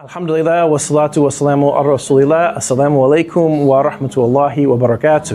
Alhamdulillah wa salatu wa salamu ala rasulillah. Assalamu alaikum wa rahmatullahi wa barakatuh.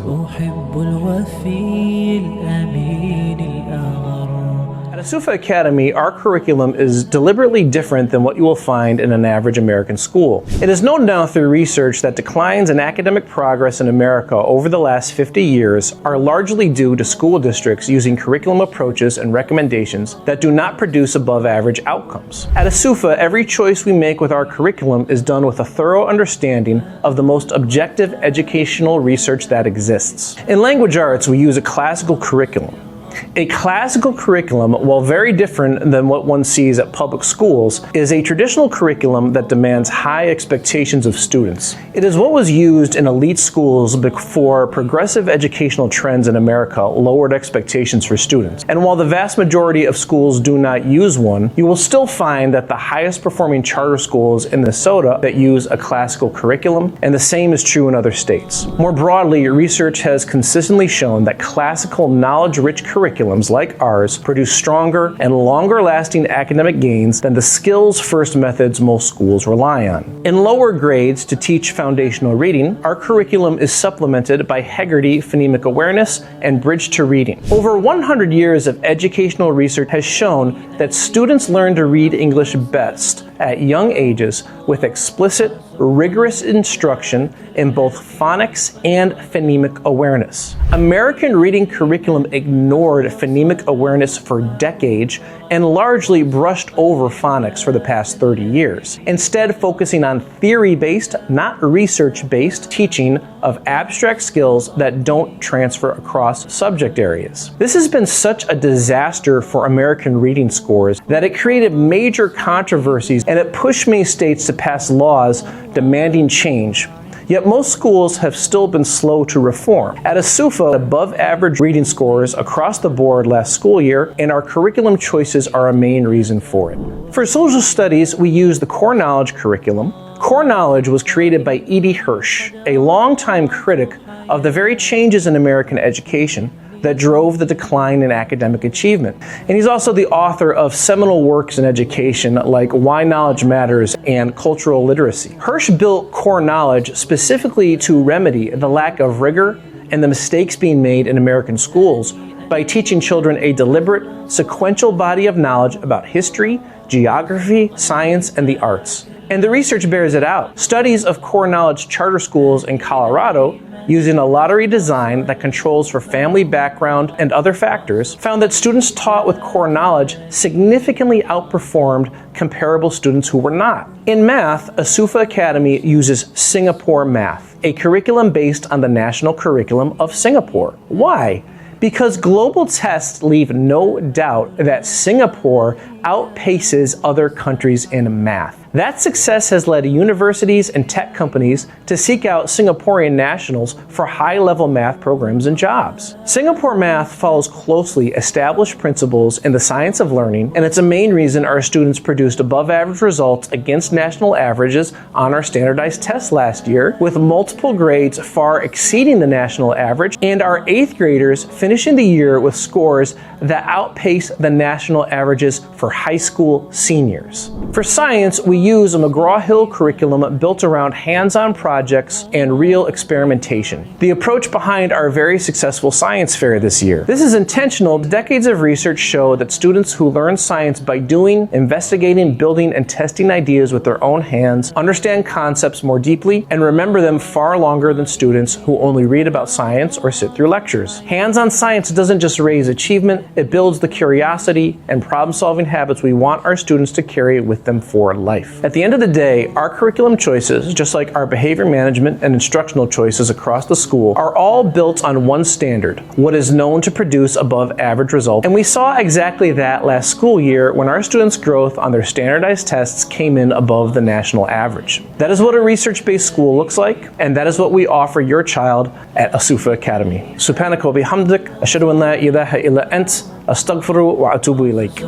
At As-Suffah Academy, our curriculum is deliberately different than what you will find in an average American school. It is known now through research that declines in academic progress in America over the last 50 years are largely due to school districts using curriculum approaches and recommendations that do not produce above average outcomes. At As-Suffah, every choice we make with our curriculum is done with a thorough understanding of the most objective educational research that exists. In language arts, we use a classical curriculum. A classical curriculum, while very different than what one sees at public schools, is a traditional curriculum that demands high expectations of students. It is what was used in elite schools before progressive educational trends in America lowered expectations for students. And while the vast majority of schools do not use one, you will still find that the highest performing charter schools in Minnesota that use a classical curriculum, and the same is true in other states. More broadly, research has consistently shown that classical knowledge-rich curriculums like ours produce stronger and longer-lasting academic gains than the skills-first methods most schools rely on. In lower grades to teach foundational reading, our curriculum is supplemented by Hegarty phonemic awareness and bridge to reading. Over 100 years of educational research has shown that students learn to read English best at young ages with explicit, rigorous instruction in both phonics and phonemic awareness. American reading curriculum ignored phonemic awareness for decades and largely brushed over phonics for the past 30 years, instead focusing on theory-based, not research-based teaching of abstract skills that don't transfer across subject areas. This has been such a disaster for American reading scores that it created major controversies and it pushed many states to pass laws demanding change. Yet most schools have still been slow to reform. At As-Suffah, above average reading scores across the board last school year, and our curriculum choices are a main reason for it. For social studies, we use the core knowledge curriculum. Core knowledge was created by E.D. Hirsch, a longtime critic of the very changes in American education that drove the decline in academic achievement. And he's also the author of seminal works in education like Why Knowledge Matters and Cultural Literacy. Hirsch built core knowledge specifically to remedy the lack of rigor and the mistakes being made in American schools by teaching children a deliberate, sequential body of knowledge about history, geography, science, and the arts. And the research bears it out. Studies of core knowledge charter schools in Colorado using a lottery design that controls for family background and other factors, found that students taught with core knowledge significantly outperformed comparable students who were not. In math, As-Suffah Academy uses Singapore math, a curriculum based on the national curriculum of Singapore. Why? Because global tests leave no doubt that Singapore outpaces other countries in math. That success has led universities and tech companies to seek out Singaporean nationals for high-level math programs and jobs. Singapore math follows closely established principles in the science of learning, and it's a main reason our students produced above-average results against national averages on our standardized tests last year, with multiple grades far exceeding the national average, and our 8th graders finishing the year with scores that outpace the national averages for high school seniors. For science, we use a McGraw-Hill curriculum built around hands-on projects and real experimentation. The approach behind our very successful science fair this year. This is intentional. Decades of research show that students who learn science by doing, investigating, building, and testing ideas with their own hands understand concepts more deeply and remember them far longer than students who only read about science or sit through lectures. Hands-on science doesn't just raise achievement, it builds the curiosity and problem-solving habits we want our students to carry with them for life. At the end of the day, our curriculum choices, just like our behavior management and instructional choices across the school, are all built on one standard, what is known to produce above average results. And we saw exactly that last school year when our students' growth on their standardized tests came in above the national average. That is what a research-based school looks like, and that is what we offer your child at As-Suffah Academy. Subhanaka wa bihamdik, ashhadu an la ilaha illa ant, astaghfiru wa atubu ilayk.